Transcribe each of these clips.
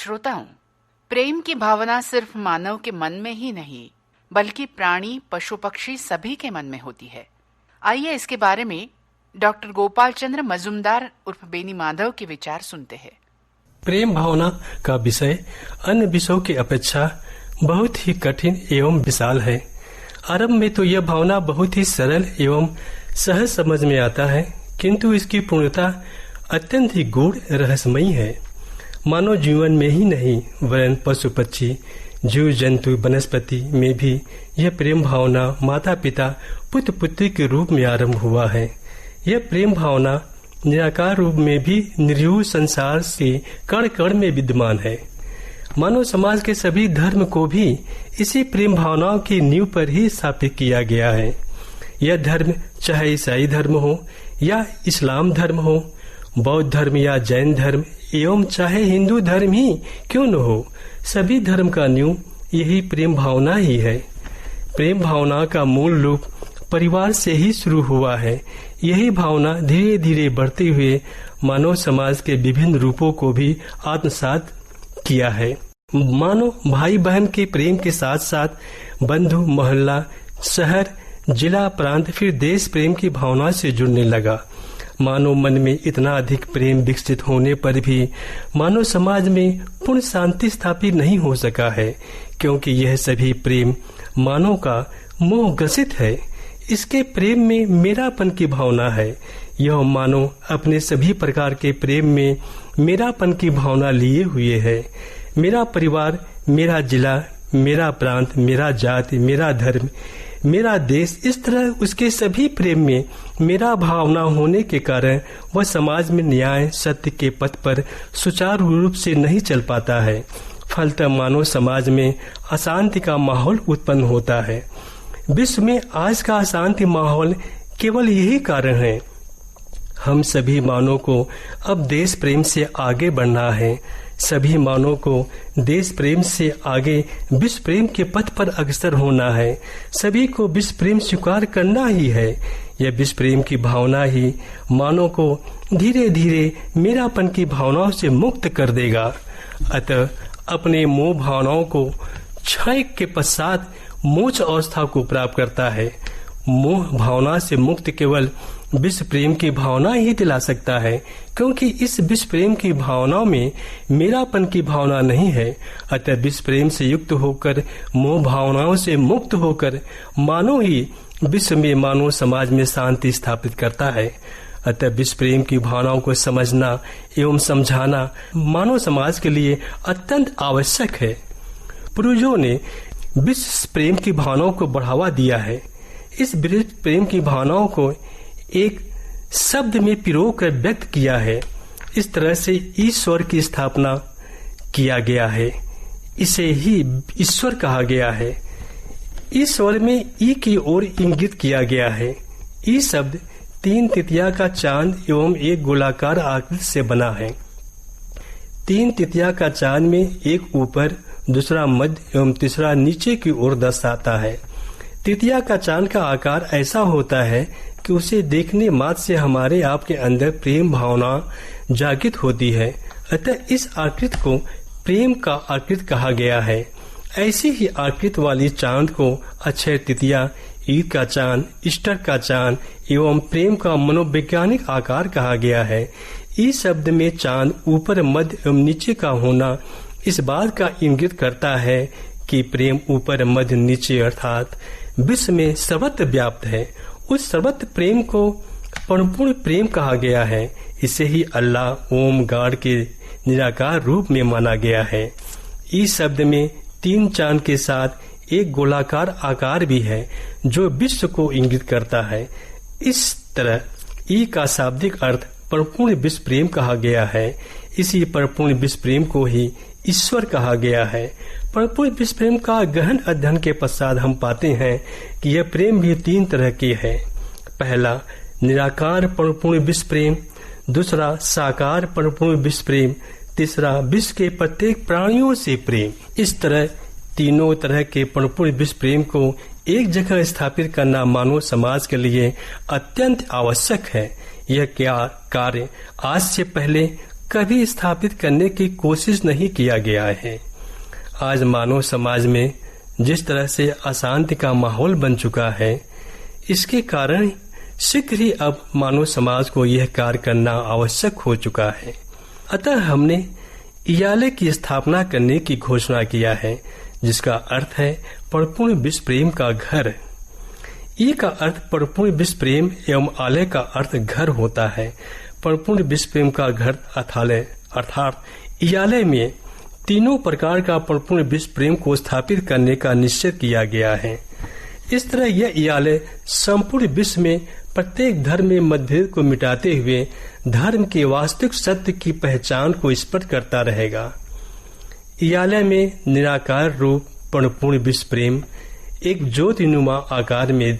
श्रोताओं, प्रेम की भावना सिर्फ मानव के मन में ही नहीं बल्कि प्राणी, पशु पक्षी सभी के मन में होती है। आइए इसके बारे में डॉक्टर गोपाल चंद्र मजुमदार उर्फ बेनी माधव के विचार सुनते हैं। प्रेम भावना का विषय अन्य विषयों की अपेक्षा बहुत ही कठिन एवं विशाल है। आरंभ में तो यह भावना बहुत ही सरल एवं सहज समझ में आता है, किंतु इसकी पूर्णता अत्यंत ही गूढ़ रहस्यमयी है। मानव जीवन में ही नहीं वरन पशु पक्षी, जीव जंतु, वनस्पति में भी यह प्रेम भावना माता पिता पुत्र पुत्री के रूप में आरंभ हुआ है। यह प्रेम भावना निराकार रूप में भी निर्जीव संसार के कण कण में विद्यमान है। मानव समाज के सभी धर्म को भी इसी प्रेम भावनाओं की नींव पर ही स्थापित किया गया है। यह धर्म चाहे ईसाई धर्म हो या इस्लाम धर्म हो, बौद्ध धर्म या जैन धर्म एवं चाहे हिंदू धर्म ही क्यों न हो, सभी धर्म का नींव यही प्रेम भावना ही है। प्रेम भावना का मूल रूप परिवार से ही शुरू हुआ है। यही भावना धीरे धीरे बढ़ते हुए मानव समाज के विभिन्न रूपों को भी आत्मसात किया है। मानो भाई बहन के प्रेम के साथ साथ बंधु, मोहल्ला, शहर, जिला, प्रांत, फिर देश प्रेम की भावना से जुड़ने लगा। मानव मन में इतना अधिक प्रेम विकसित होने पर भी मानव समाज में पूर्ण शांति स्थापित नहीं हो सका है, क्योंकि यह सभी प्रेम मानव का मोह ग्रसित है। इसके प्रेम में मेरापन की भावना है। यह मानव अपने सभी प्रकार के प्रेम में मेरापन की भावना लिए हुए है। मेरा परिवार, मेरा जिला, मेरा प्रांत, मेरा जाति, मेरा धर्म, मेरा देश, इस तरह उसके सभी प्रेम में मेरा भावना होने के कारण वह समाज में न्याय सत्य के पथ पर सुचारू रूप से नहीं चल पाता है। फलतः मानव समाज में अशांति का माहौल उत्पन्न होता है। विश्व में आज का अशांति माहौल केवल यही कारण है। हम सभी मानव को अब देश प्रेम से आगे बढ़ना है। सभी मानव को देश प्रेम से आगे विश्व प्रेम के पथ पर अग्रसर होना है। सभी को विश्व प्रेम स्वीकार करना ही है। यह विश्व प्रेम की भावना ही मानव को धीरे धीरे मेरापन की भावनाओं से मुक्त कर देगा। अतः अपने मोह भावनाओं को क्षय के पश्चात मोक्ष अवस्था को प्राप्त करता है। मोह भावना से मुक्त केवल विश्व प्रेम की भावना ही दिला सकता है, क्योंकि इस विश्व प्रेम की भावनाओं में मेरापन की भावना नहीं है। अतः विश्व प्रेम से युक्त होकर, मोह भावनाओं से मुक्त होकर मानव ही विश्व में, मानव समाज में शांति स्थापित करता है। अतः विश्व प्रेम की भावनाओं को समझना एवं समझाना मानव समाज के लिए अत्यंत आवश्यक है। पूर्वजों ने विश्व प्रेम की भावनाओं को बढ़ावा दिया है। इस विश्व प्रेम की भावनाओं को एक शब्द में पिरो कर व्यक्त किया है। इस तरह से ईश्वर की स्थापना किया गया है। इसे ही ईश्वर कहा गया है। ईश्वर में ई की ओर इंगित किया गया है। ई शब्द 3 तितिया का चांद एवं एक गोलाकार आकृति से बना है। 3 तितिया का चांद में एक ऊपर, दूसरा मध्य एवं तीसरा नीचे की ओर दर्शाता है। तृतीया का चांद का आकार ऐसा होता है कि उसे देखने मात्र से हमारे आप के अंदर प्रेम भावना जागृत होती है। अतः इस आकृति को प्रेम का आकृति कहा गया है। ऐसी ही आकृति वाली चांद को अक्षय तृतीया, ईद का चांद, ईस्टर का चांद एवं प्रेम का मनोवैज्ञानिक आकार कहा गया है। इस शब्द में चांद ऊपर, मध्य एवं नीचे का होना इस बात का इंगित करता है कि प्रेम ऊपर, मध्य, नीचे अर्थात विश्व में सर्वत्र व्याप्त है। उस सर्वत्र प्रेम को परिपूर्ण प्रेम कहा गया है। इसे ही अल्लाह, ओम, गॉड के निराकार रूप में माना गया है। इस शब्द में 3 चांद के साथ एक गोलाकार आकार भी है जो विश्व को इंगित करता है। इस तरह ई का शाब्दिक अर्थ परिपूर्ण विश्व प्रेम कहा गया है। इसी परिपूर्ण विश्व प्रेम को ही ईश्वर कहा गया है। परिपूर्ण विश्व प्रेम का गहन अध्ययन के पश्चात हम पाते हैं कि यह प्रेम भी 3 तरह के है। पहला निराकार परिपूर्ण विश्व प्रेम, दूसरा साकार परिपूर्ण विश्व प्रेम, तीसरा विश्व के प्रत्येक प्राणियों से प्रेम। इस तरह तीनों तरह के परिपूर्ण विश्व प्रेम को एक जगह स्थापित करना मानव समाज के लिए अत्यंत आवश्यक है। यह क्या कार्य आज से पहले कभी स्थापित करने की कोशिश नहीं किया गया है। आज मानव समाज में जिस तरह से अशांति का माहौल बन चुका है, इसके कारण शीघ्र ही अब मानव समाज को यह कार्य करना आवश्यक हो चुका है। अतः हमने इयाले की स्थापना करने की घोषणा किया है, जिसका अर्थ है परिपूर्ण विश्व प्रेम का घर। ई का अर्थ परिपूर्ण विश्व प्रेम एवं आलय का अर्थ घर होता है। परिपूर्ण विश्व प्रेम का घर अर्थात इयाले में तीनों प्रकार का परिपूर्ण विश्व प्रेम को स्थापित करने का निश्चय किया गया है। इस तरह यह इयाले संपूर्ण विश्व में प्रत्येक धर्म में मतभेद को मिटाते हुए धर्म के वास्तविक सत्य की पहचान को स्पष्ट करता रहेगा। इयाले में निराकार रूप परिपूर्ण विश्व प्रेम एक ज्योतिनुमा आकार में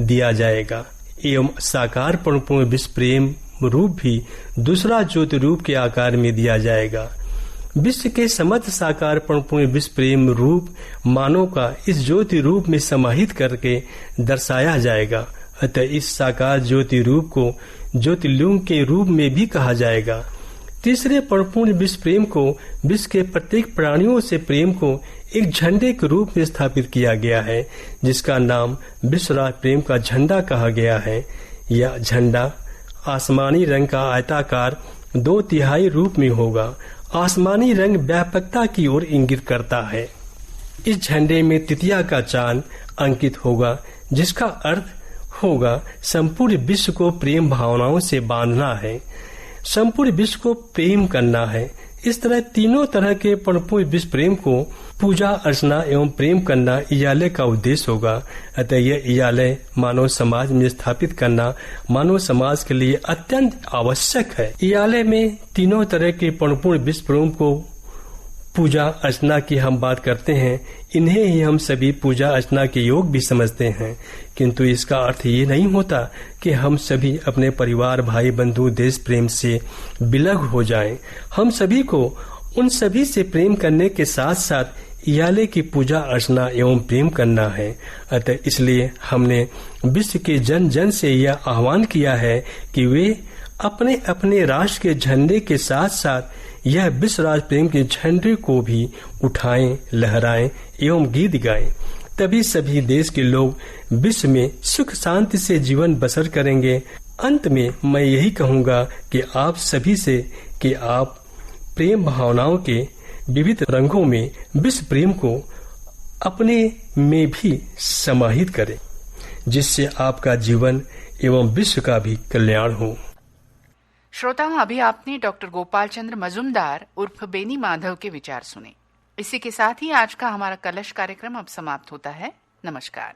दिया जाएगा एवं साकार परिपूर्ण विश्व प्रेम रूप भी दूसरा ज्योति रूप के आकार में दिया जाएगा। विश्व के समस्त साकार परिपूर्ण विश्व प्रेम रूप मानव का इस ज्योति रूप में समाहित करके दर्शाया जाएगा। अतः इस साकार ज्योति रूप को ज्योतिर्लिंग के रूप में भी कहा जाएगा। तीसरे परिपूर्ण विश्व प्रेम को विश्व के प्रत्येक प्राणियों से प्रेम को एक झंडे के रूप में स्थापित किया गया है, जिसका नाम विश्वराज प्रेम का झंडा कहा गया है। यह झंडा आसमानी रंग का आयताकार 2/3 रूप में होगा। आसमानी रंग व्यापकता की ओर इंगित करता है। इस झंडे में तृतीया का चांद अंकित होगा, जिसका अर्थ होगा संपूर्ण विश्व को प्रेम भावनाओं से बांधना है, संपूर्ण विश्व को प्रेम करना है। इस तरह तीनों तरह के परिपूर्ण विश्व प्रेम को पूजा अर्चना एवं प्रेम करना इयाले का उद्देश्य होगा। अतः यह इयाले मानव समाज में स्थापित करना मानव समाज के लिए अत्यंत आवश्यक है। इयाले में तीनों तरह के परिपूर्ण विश्व प्रेम को पूजा अर्चना की हम बात करते हैं, इन्हें ही हम सभी पूजा अर्चना के योग भी समझते हैं। किंतु इसका अर्थ ये नहीं होता कि हम सभी अपने परिवार, भाई बंधु, देश प्रेम से विलग हो जाएं। हम सभी को उन सभी से प्रेम करने के साथ साथ इयाले की पूजा अर्चना एवं प्रेम करना है। अतः इसलिए हमने विश्व के जन जन से यह आह्वान किया है कि वे अपने अपने राष्ट्र के झंडे के साथ साथ यह विश्वराज प्रेम के झंडे को भी उठाएं, लहराएं एवं गीत गाएं। तभी सभी देश के लोग विश्व में सुख शांति से जीवन बसर करेंगे। अंत में मैं यही कहूँगा कि आप सभी से कि आप प्रेम भावनाओं के विविध रंगों में विश्व प्रेम को अपने में भी समाहित करें, जिससे आपका जीवन एवं विश्व का भी कल्याण हो। श्रोताओं, अभी आपने डॉक्टर गोपाल चंद्र मजुमदार उर्फ बेनी माधव के विचार सुने। इसी के साथ ही आज का हमारा कलश कार्यक्रम अब समाप्त होता है। नमस्कार।